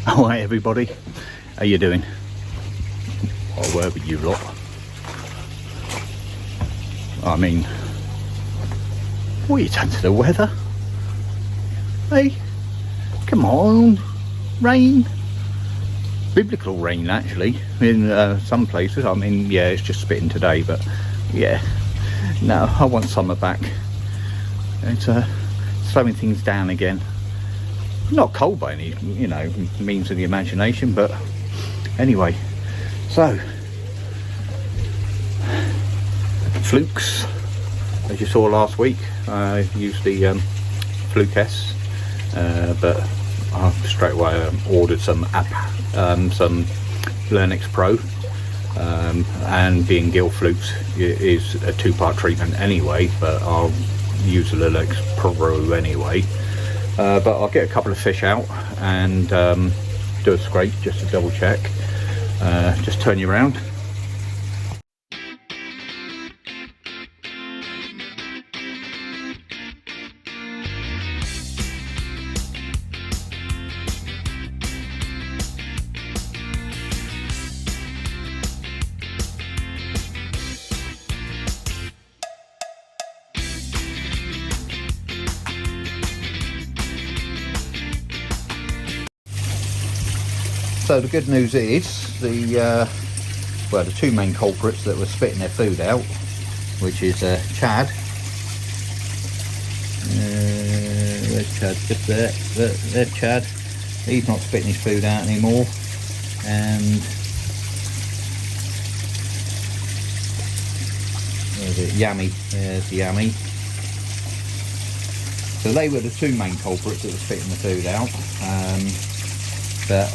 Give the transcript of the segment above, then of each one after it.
Alright everybody, how you doing? Or wherever you lot. I mean, what are you done to the weather? Hey, come on, rain. Biblical rain actually, in some places. I mean, yeah, it's just spitting today, but yeah. No, I want summer back. It's slowing things down again. Not cold by any, means of the imagination, but anyway. So, Flukes, as you saw last week, I used the Fluke S, but I straight away ordered some Learnex Pro, and being Gill Flukes is a two-part treatment anyway, but I'll use the Learnex Pro anyway. But I'll get a couple of fish out and do a scrape just to double check. Just turn you around. So the good news is the two main culprits that were spitting their food out, which is Chad. Where's Chad? Just there. There's Chad. He's not spitting his food out anymore. And where's it? Yummy. There's the Yummy. So they were the two main culprits that were spitting the food out. But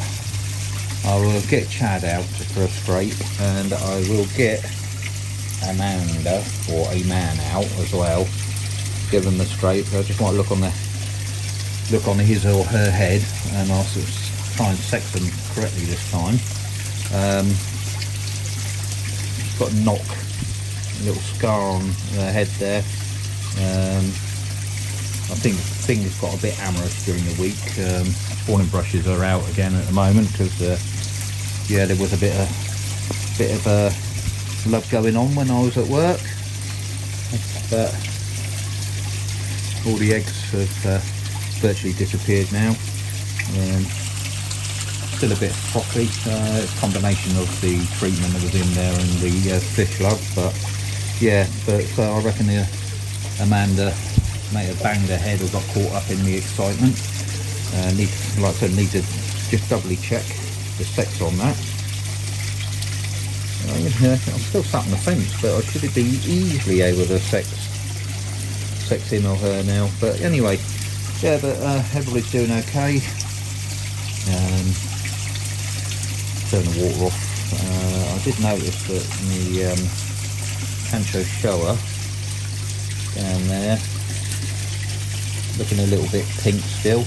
I will get Chad out for a scrape, and I will get Amanda or a man out as well. Give them a scrape. I just want to look on his or her head, and I'll sort of try and sex them correctly this time. He's got a knock, a little scar on the head there. I think things got a bit amorous during the week. Spawning brushes are out again at the moment because yeah, there was a bit of love going on when I was at work, but all the eggs have virtually disappeared now. Still a bit frothy. It's a combination of the treatment that was in there and the fish love, but yeah. But I reckon Amanda may have banged her head or got caught up in the excitement. Need to just doubly check the sex on that. I'm still sat on the fence, but I should be easily able to sex him or her now. But anyway, yeah, but everybody's doing okay. Turn the water off. I did notice that the Pancho shower down there looking a little bit pink still.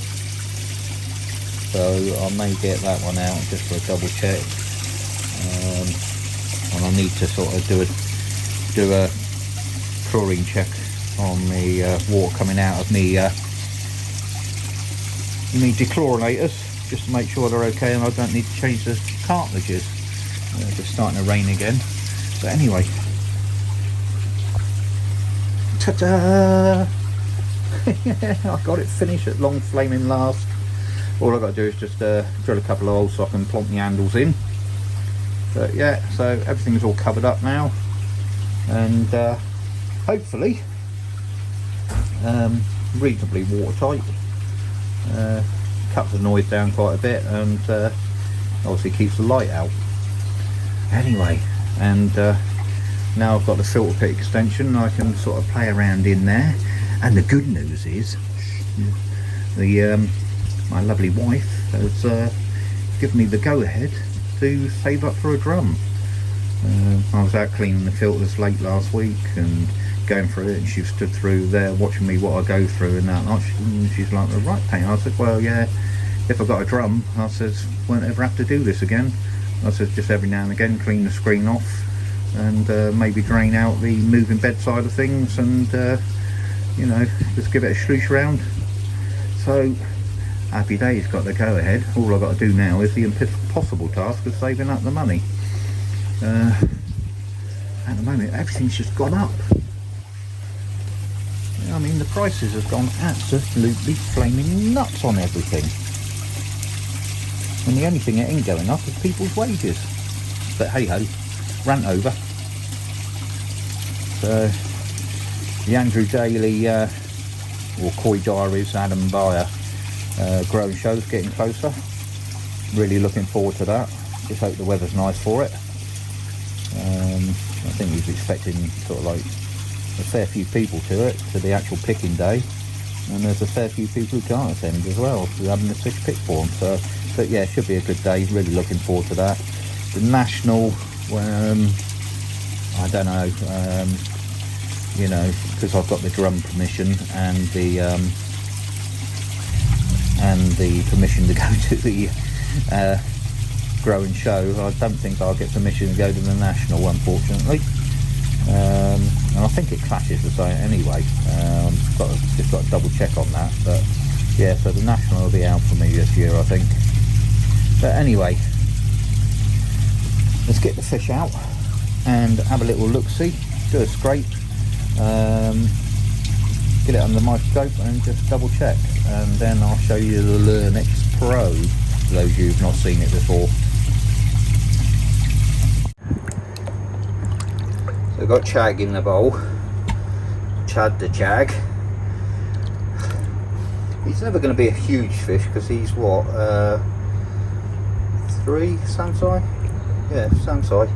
So I may get that one out just for a double check, and I need to sort of do a chlorine check on the water coming out of me dechlorinators, just to make sure they're okay and I don't need to change the cartridges. It's starting to rain again. But anyway, ta-da! I got it finished at long flaming last. All I've got to do is just drill a couple of holes so I can plonk the handles in. But yeah, so everything's all covered up now, and hopefully reasonably watertight. Cuts the noise down quite a bit, and obviously keeps the light out. Anyway, and now I've got the filter pit extension, I can sort of play around in there. And the good news is my lovely wife has given me the go-ahead to save up for a drum. I was out cleaning the filters late last week and going through it, and she stood through there watching me what I go through and that. And she's like, "The right paint." I said, "Well, yeah, if I got a drum," I says, "won't ever have to do this again." I said, "Just every now and again clean the screen off and maybe drain out the moving bed side of things, and you know, just give it a sloosh around." So happy days, got the go ahead. All I've got to do now is the impossible task of saving up the money. At the moment everything's just gone up. I mean, the prices have gone absolutely flaming nuts on everything, and the only thing that ain't going up is people's wages. But hey ho, rant over. So the Andrew Daly or Koi Diaries Adam Buyer growing show's getting closer. Really looking forward to that. Just hope the weather's nice for it. I think he's expecting sort of like a fair few people to it, to the actual picking day, and there's a fair few people who can't attend as well, who are having the fish picked for them. So, but yeah, it should be a good day. Really looking forward to that. The national, I don't know, you know, because I've got the drum permission and the permission to go to the growing show, I don't think I'll get permission to go to the national, unfortunately. And I think it clashes with something anyway. Just got to double check on that. But yeah, so the national will be out for me this year, I think. But anyway, let's get the fish out and have a little look-see, do a scrape, get it under the microscope and just double check, and then I'll show you the Learnex Pro for those of you who've not seen it before. So I've got Chag in the bowl, Chad the Jag. He's never going to be a huge fish because he's what, 3 Sansai? Yeah, Sansai.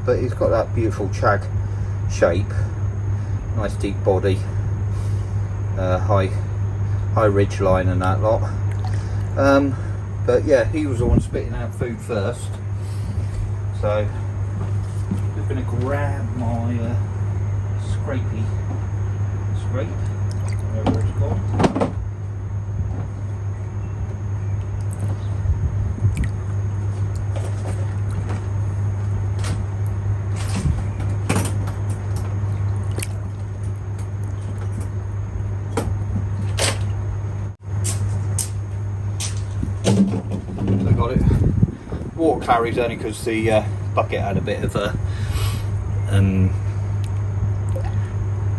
But he's got that beautiful Chag shape, nice deep body, high ridge line and that lot. But yeah, he was the one spitting out food first. So just going to grab my scrape, whatever it's called. So I got it. Water clarity's only because the bucket had a bit of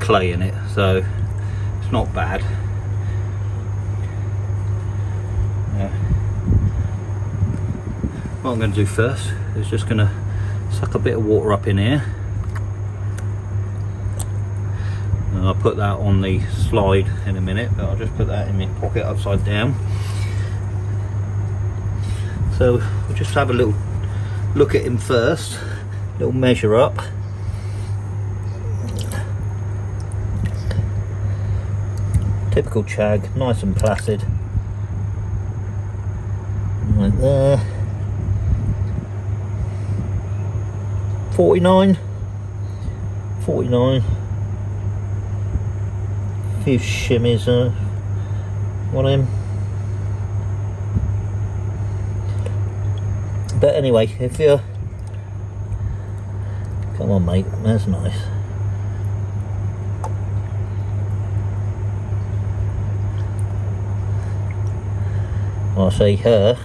clay in it, so it's not bad. Yeah. What I'm going to do first is just going to suck a bit of water up in here, and I'll put that on the slide in a minute, but I'll just put that in my pocket upside down. So we'll just have a little look at him first, little measure up. Typical Chag, nice and placid. Right there. 49. A few shimmies, one of them. But anyway, if you're, come on mate, that's nice. I see her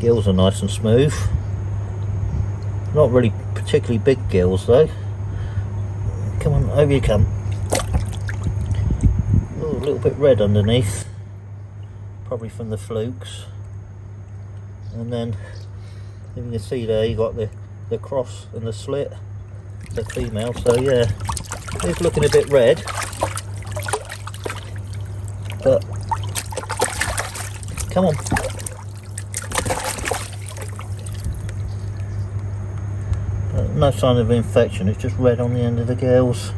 gills are nice and smooth, not really particularly big gills though. Come on, over you come. Ooh, a little bit red underneath, probably from the flukes. And then you can see there you got the cross and the slit, the female. So yeah, it's looking a bit red, but come on. No sign of infection, it's just red on the end of the gills.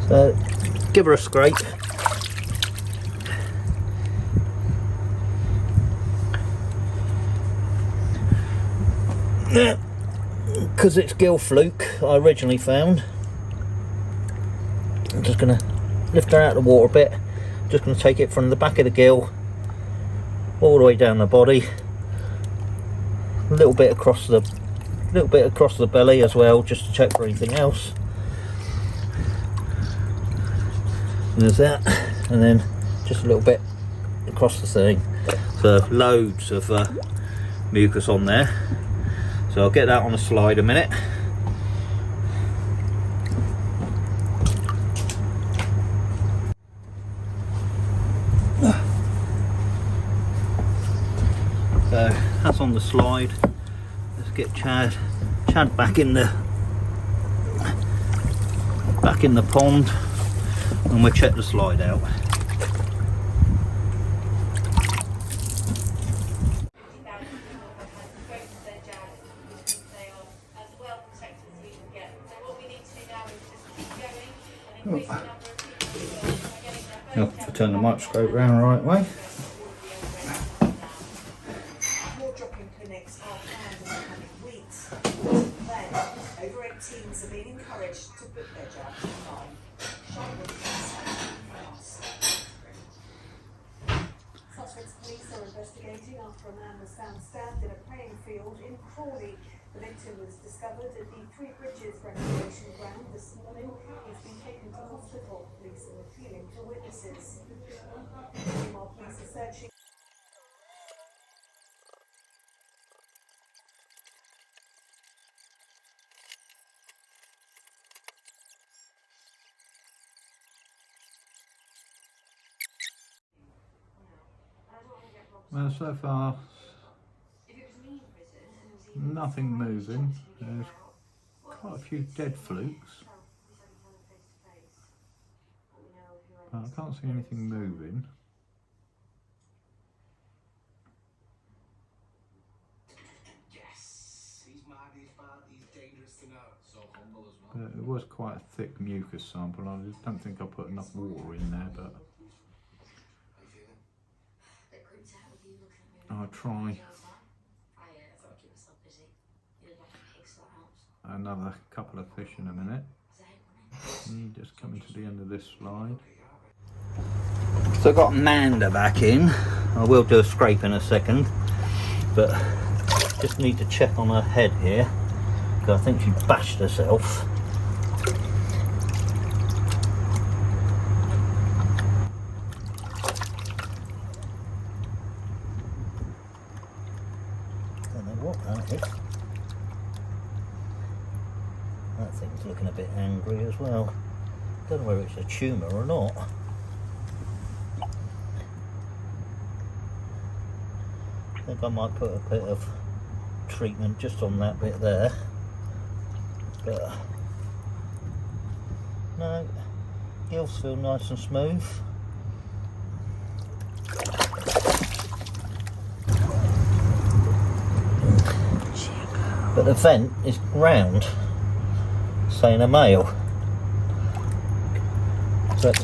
So give her a scrape. Because it's gill fluke I originally found. I'm just going to lift her out of the water a bit. Just going to take it from the back of the gill all the way down the body, a little bit across the belly as well, just to check for anything else. There's that, and then just a little bit across the thing. So loads of mucus on there. So I'll get that on a slide a minute. So that's on the slide. Let's get Chad back in the pond, and we'll check the slide out. I'll turn the microscope around the right way. More drop-in clinics are planned in the coming weeks. Then, over 18s are being encouraged to book their jabs online. Sussex police are investigating after a man was found stabbed in a playing field in Crawley. The victim was discovered at the Three Bridges recreation ground this morning. He's been taken to hospital. Police are appealing for witnesses. Meanwhile, police are searching. Well, so far nothing moving. There's quite a few dead flukes, but I can't see anything moving. But it was quite a thick mucus sample. I don't think I put enough water in there, but I'll try another couple of fish in a minute. Just coming to the end of this slide. So I've got Amanda back in. I will do a scrape in a second, but just need to check on her head here, because I think she bashed herself. Don't know what that is. That thing's looking a bit angry as well. Don't know whether it's a tumour or not. I think I might put a bit of treatment just on that bit there. But no, gills feel nice and smooth. But the vent is round, saying a male. But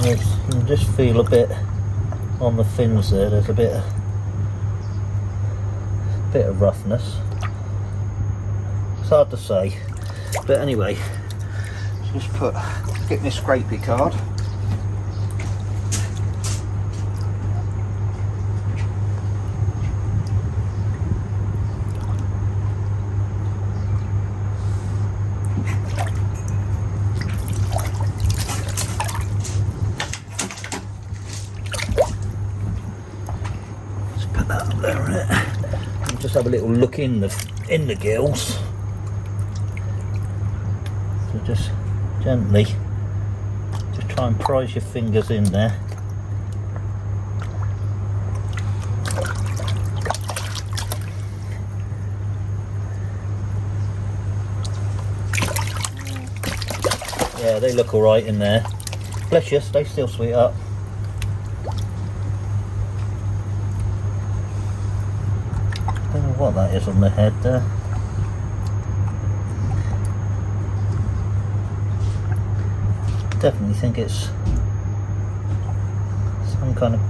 you can just feel a bit on the fins there. There's a bit of roughness. It's hard to say, but anyway, just get my scrapey card. Let's put that up there, right? And just have a little look in the gills. So just gently, just try and prise your fingers in there. Yeah, they look alright in there. Bless you, stay still, sweetheart. Don't know what that is on the head there. Definitely think it's some kind of...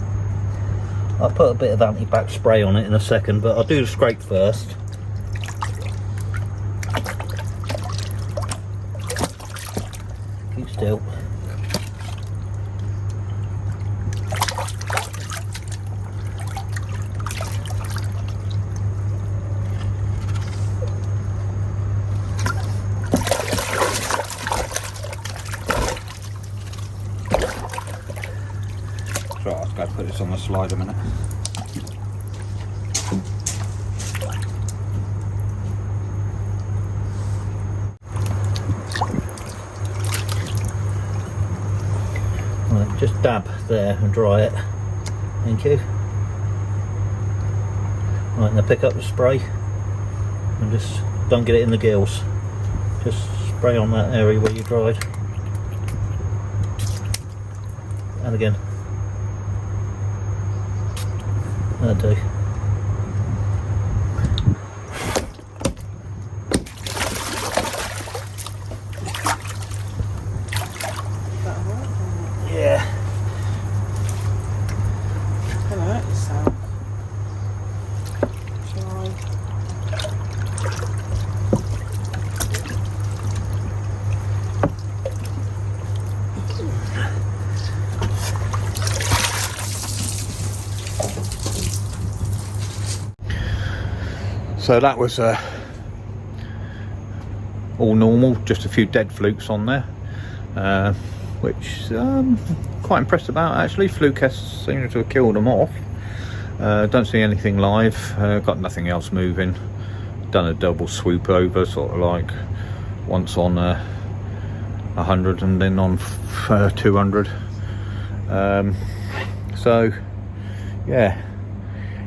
I'll put a bit of anti-bac spray on it in a second, but I'll do the scrape first. Keep still. Right, I'll go put this on the slide a minute. Right, just dab there and dry it. Thank you. Right, now pick up the spray and just don't get it in the gills. Just spray on that area where you dried. And again. That'll do. Yeah. Alright, so shall So that was all normal, just a few dead flukes on there, which quite impressed about actually. Fluke seems to have killed them off. Don't see anything live, got nothing else moving. Done a double swoop over, sort of like once on 100 and then on 200. So yeah,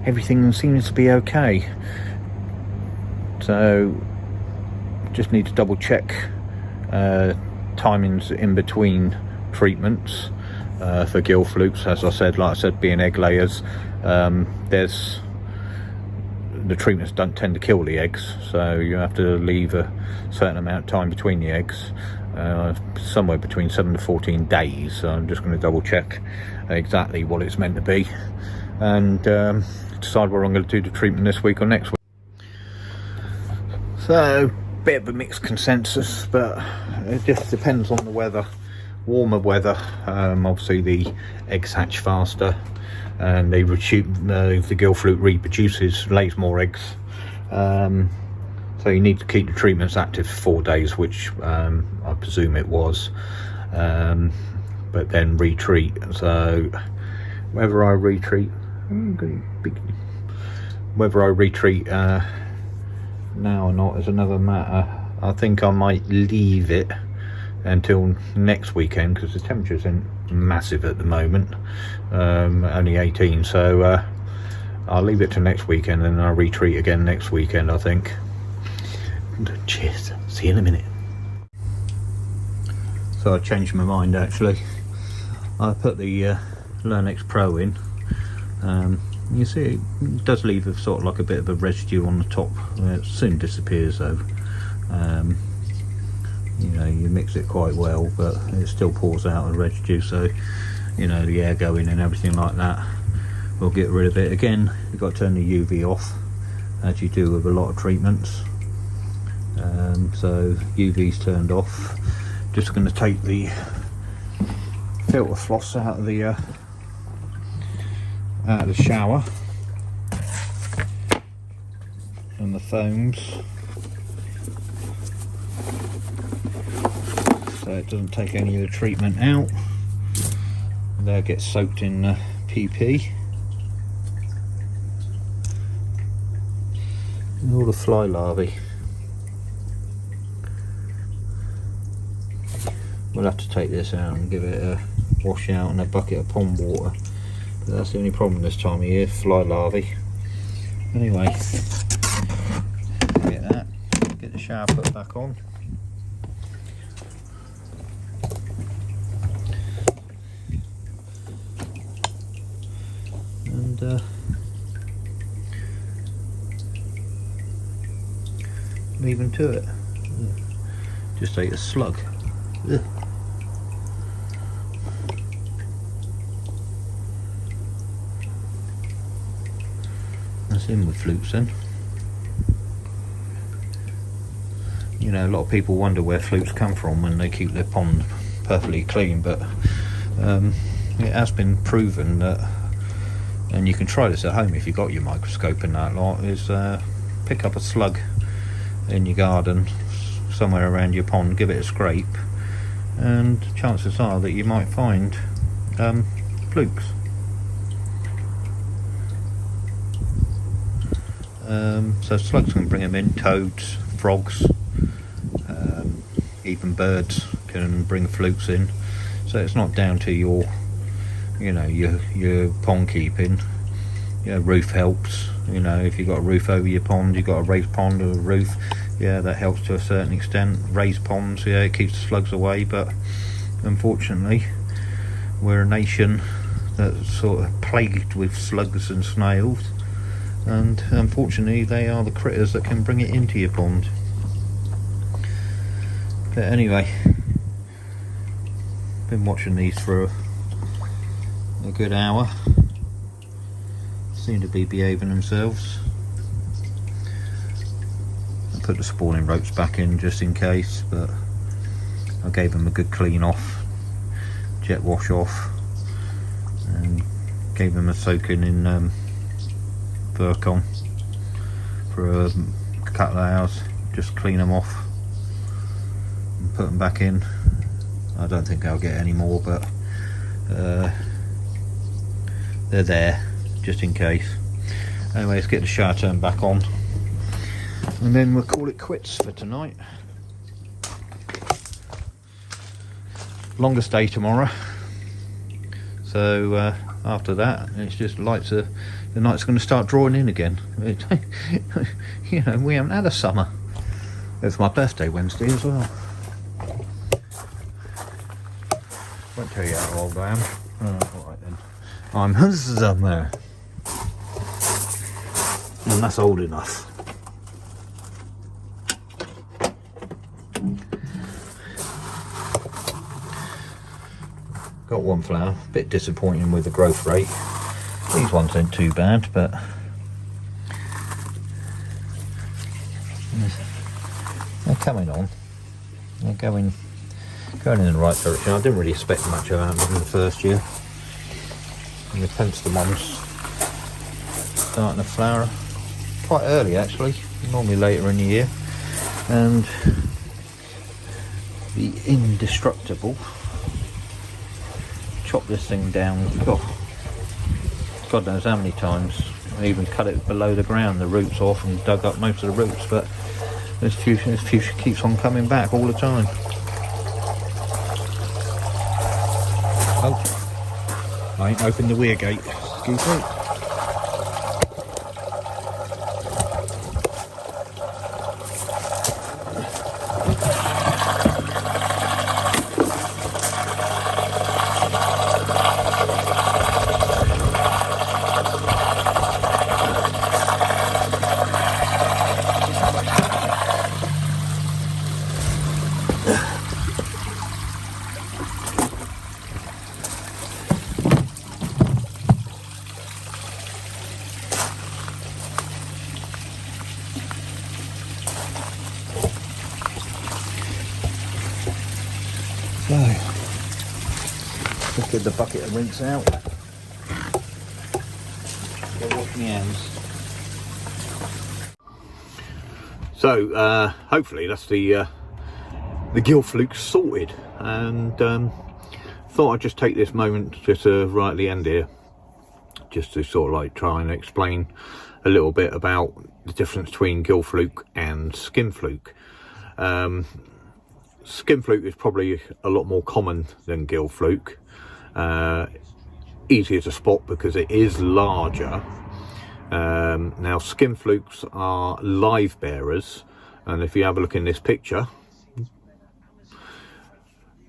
everything seems to be okay. So just need to double check timings in between treatments for gill flukes. As I said, like I said, being egg layers, there's the treatments don't tend to kill the eggs, so you have to leave a certain amount of time between the eggs, somewhere between 7 to 14 days. So I'm just going to double check exactly what it's meant to be and decide whether I'm going to do the treatment this week or next week. So, bit of a mixed consensus, but it just depends on the weather. Warmer weather, obviously the eggs hatch faster, and they the gill fluke reproduces, lays more eggs. So you need to keep the treatments active for 4 days, which I presume it was, but then retreat. So whether I retreat now or not is another matter. I think I might leave it until next weekend because the temperature isn't massive at the moment, only 18, so I'll leave it to next weekend and I'll retreat again next weekend, I think. Cheers, see you in a minute. So I changed my mind actually. I put the Learnex Pro in. You see it does leave a sort of like a bit of a residue on the top. It soon disappears though. You know, you mix it quite well, but it still pours out a residue, so you know, the air going and everything like that will get rid of it. Again, you've got to turn the UV off, as you do with a lot of treatments. So UV's turned off. Just going to take the filter floss out of the shower and the foams, so it doesn't take any of the treatment out. They'll get soaked in PP. And all the fly larvae. We'll have to take this out and give it a wash out in a bucket of pond water. But that's the only problem this time of year, fly larvae. Anyway, get that, get the shower put back on. And leave them to it. Just ate a slug. Ugh. That's in with flukes then. You know, a lot of people wonder where flukes come from when they keep their pond perfectly clean, but it has been proven that, and you can try this at home if you've got your microscope and that lot, is pick up a slug in your garden somewhere around your pond, give it a scrape, and chances are that you might find flukes. So slugs can bring them in, toads, frogs, even birds can bring flukes in. So it's not down to your, you know, your pond keeping. Roof helps. You know, if you've got a roof over your pond, you've got a raised pond or a roof, yeah, that helps to a certain extent. Raised ponds, yeah, it keeps the slugs away, but unfortunately we're a nation that's sort of plagued with slugs and snails, and unfortunately they are the critters that can bring it into your pond. But anyway, been watching these for a good hour. Seem to be behaving themselves. I put the spawning ropes back in just in case, but I gave them a good clean off, jet wash off, and gave them a soaking in Furcon for a couple of hours. Just clean them off and put them back in. I don't think I'll get any more, but they're there just in case. Anyway, let's get the shower turned back on and then we'll call it quits for tonight. Longest day tomorrow, so after that it's just the night's going to start drawing in again. You know, we haven't had a summer. It's my birthday Wednesday as well. Won't tell you how old I am. Alright then. I'm somewhere. And that's old enough. Got one flower, a bit disappointing with the growth rate. These ones ain't too bad, but they're coming on. They're going in the right direction. I didn't really expect much out of them in the first year. And the pentstemons starting to flower quite early actually, normally later in the year. And the indestructible, chop this thing down, God knows how many times. I even cut it below the ground, the roots off, and dug up most of the roots, but this fuchsia keeps on coming back all the time. Oh, I ain't opened the rear gate. Excuse me. So, just get the bucket and rinse out. Go wash my hands. So, hopefully that's the gill flukes sorted, and thought I'd just take this moment just right at the end here, just to sort of like try and explain a little bit about the difference between gill fluke and skin fluke. Skin fluke is probably a lot more common than gill fluke, easier to spot because it is larger. Now skin flukes are Livebearers, and if you have a look in this picture,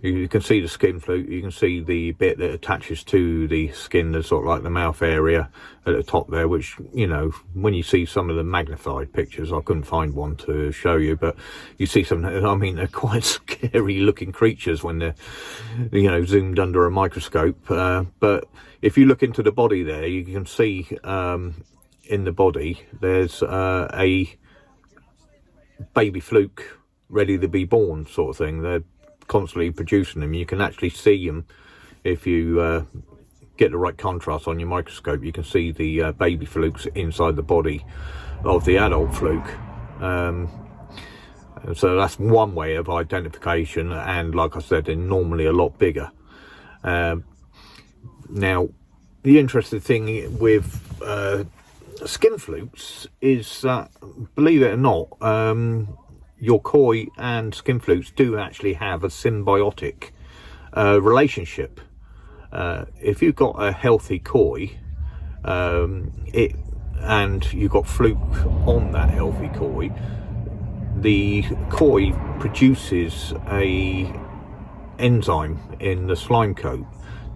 you can see the skin fluke, you can see the bit that attaches to the skin, the sort of like the mouth area at the top there, which, you know, when you see some of the magnified pictures, I couldn't find one to show you, but you see some, I mean, they're quite scary looking creatures when they're, you know, zoomed under a microscope. But if you look into the body there, you can see in the body there's a baby fluke ready to be born sort of thing. They're constantly producing them. You can actually see them if you get the right contrast on your microscope. You can see the baby flukes inside the body of the adult fluke. So that's one way of identification, and like I said, they're normally a lot bigger. Now, the interesting thing with skin flukes is that, believe it or not, your koi and skin flukes do actually have a symbiotic relationship. If you've got a healthy koi, and you've got fluke on that healthy koi, the koi produces a enzyme in the slime coat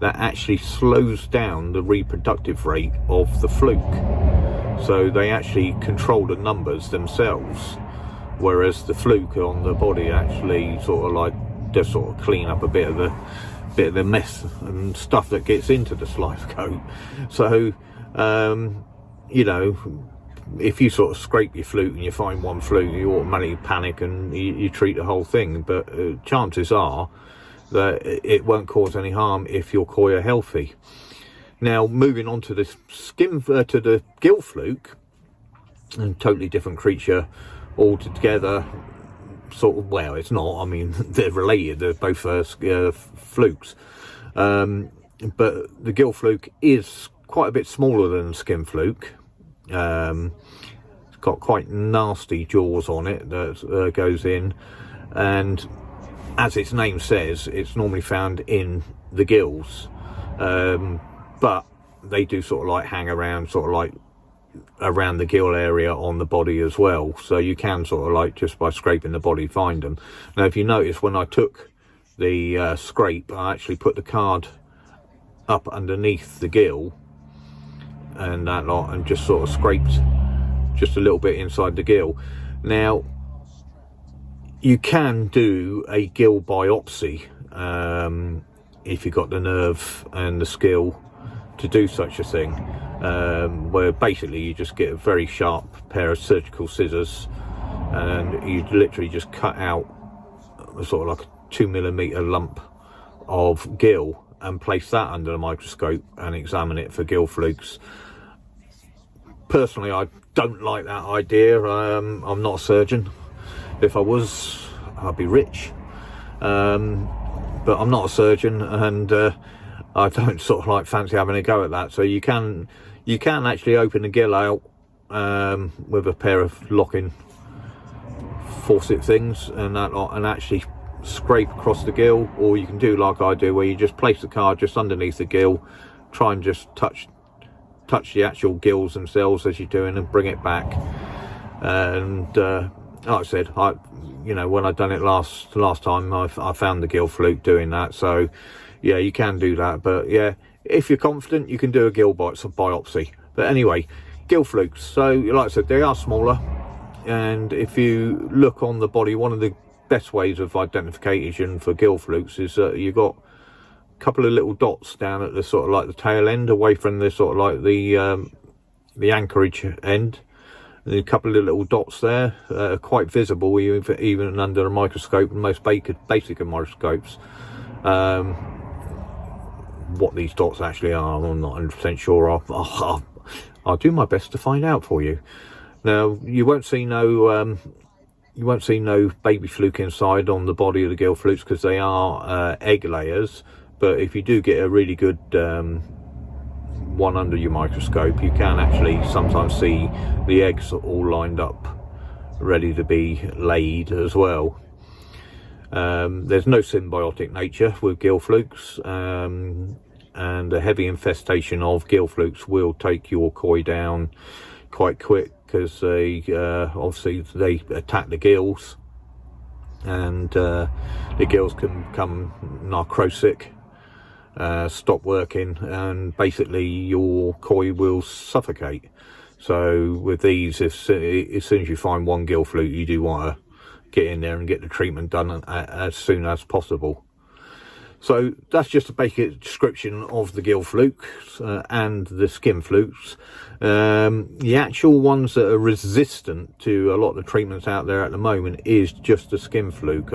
that actually slows down the reproductive rate of the fluke. So they actually control the numbers themselves, whereas the fluke on the body actually sort of like just sort of clean up a bit of the mess and stuff that gets into the slime coat. So you know, if you sort of scrape your fluke and you find one fluke, you automatically panic and you treat the whole thing. But chances are that it won't cause any harm if your koi are healthy. Now, moving on to the to the gill fluke, a totally different creature altogether. Sort of, well, it's not. I mean, they're related. They're both flukes, but the gill fluke is quite a bit smaller than the skin fluke. It's got quite nasty jaws on it that goes in, and as its name says, it's normally found in the gills, but they do sort of like hang around, sort of like around the gill area on the body as well. So you can sort of like just by scraping the body find them. Now, if you notice, when I took the scrape, I actually put the card up underneath the gill and that lot, and just sort of scraped just a little bit inside the gill. Now, you can do a gill biopsy if you've got the nerve and the skill to do such a thing, where basically you just get a very sharp pair of surgical scissors and you literally just cut out sort of like a 2mm lump of gill and place that under the microscope and examine it for gill flukes. Personally, I don't like that idea. I'm not a surgeon. If I was, I'd be rich, but I'm not a surgeon, and I don't sort of like fancy having a go at that. So you can actually open the gill out with a pair of locking faucet things and that lot, and actually scrape across the gill, or you can do like I do, where you just place the card just underneath the gill, try and just touch the actual gills themselves as you're doing, and bring it back. And like I said, when I done it last time, I found the gill fluke doing that. So yeah, you can do that. But yeah, if you're confident, you can do a gill biopsy. But anyway, gill flukes, so like I said, they are smaller, and if you look on the body, one of the best ways of identification for gill flukes is that you've got a couple of little dots down at the sort of like the tail end, away from the sort of like the anchorage end. There's a couple of little dots there, quite visible even under a microscope, and most basic of microscopes. What these dots actually are, I'm not 100% sure. I'll do my best to find out for you. Now, you won't see no baby fluke inside on the body of the gill flukes, because they are egg layers. But if you do get a really good one under your microscope, you can actually sometimes see the eggs all lined up, ready to be laid as well. There's no symbiotic nature with gill flukes, and a heavy infestation of gill flukes will take your koi down quite quick, because they obviously they attack the gills, and the gills can become necrotic, stop working, and basically your koi will suffocate. So with these, as soon as you find one gill fluke, you do want to get in there and get the treatment done as soon as possible. So that's just a basic description of the Gill Flukes and the skin Flukes. The actual ones that are resistant to a lot of the treatments out there at the moment is just the skin Fluke.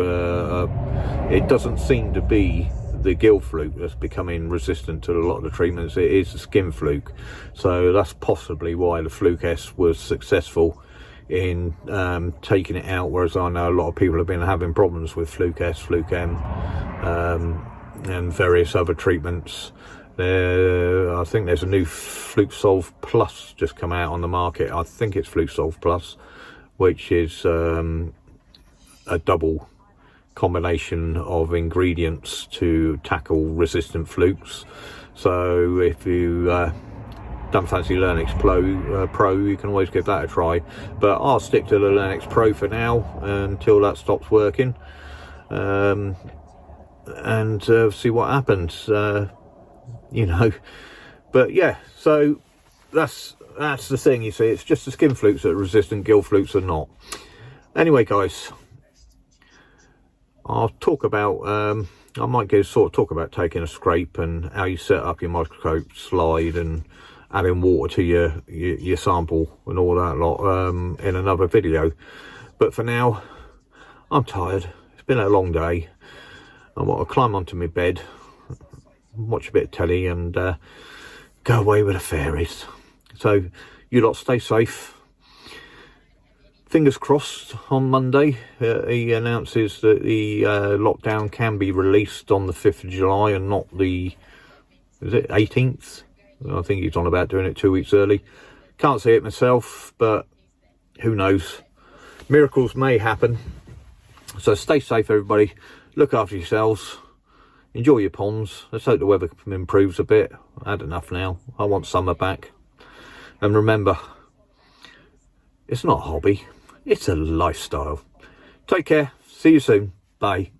It doesn't seem to be the Gill Fluke that's becoming resistant to a lot of the treatments. It is the skin Fluke. So that's possibly why the Fluke S was successful in taking it out, whereas I know a lot of people have been having problems with Fluke S, Fluke M, and various other treatments. I think there's a new Fluke Solve Plus just come out on the market. I think it's Fluke Solve Plus, which is a double combination of ingredients to tackle resistant flukes. So if you don't fancy Learnex Pro, you can always give that a try, but I'll stick to the Learnex Pro for now until that stops working, and see what happens, you know. But yeah, so that's the thing, you see. It's just the skin Flukes that are resistant, Gill Flukes are not. Anyway guys, I'll talk about I might talk about taking a scrape and how you set up your microscope slide and adding water to your sample and all that lot in another video. But for now, I'm tired. It's been a long day. I want to climb onto my bed, watch a bit of telly, and go away with the fairies. So you lot stay safe. Fingers crossed. On Monday he announces that the lockdown can be released on the 5th of July and not the, is it 18th? I think he's on about doing it 2 weeks early. Can't see it myself, but who knows. Miracles may happen. So stay safe everybody. Look after yourselves. Enjoy your ponds. Let's hope the weather improves a bit. I had enough now. I want summer back. And remember, it's not a hobby. It's a lifestyle. Take care. See you soon. Bye.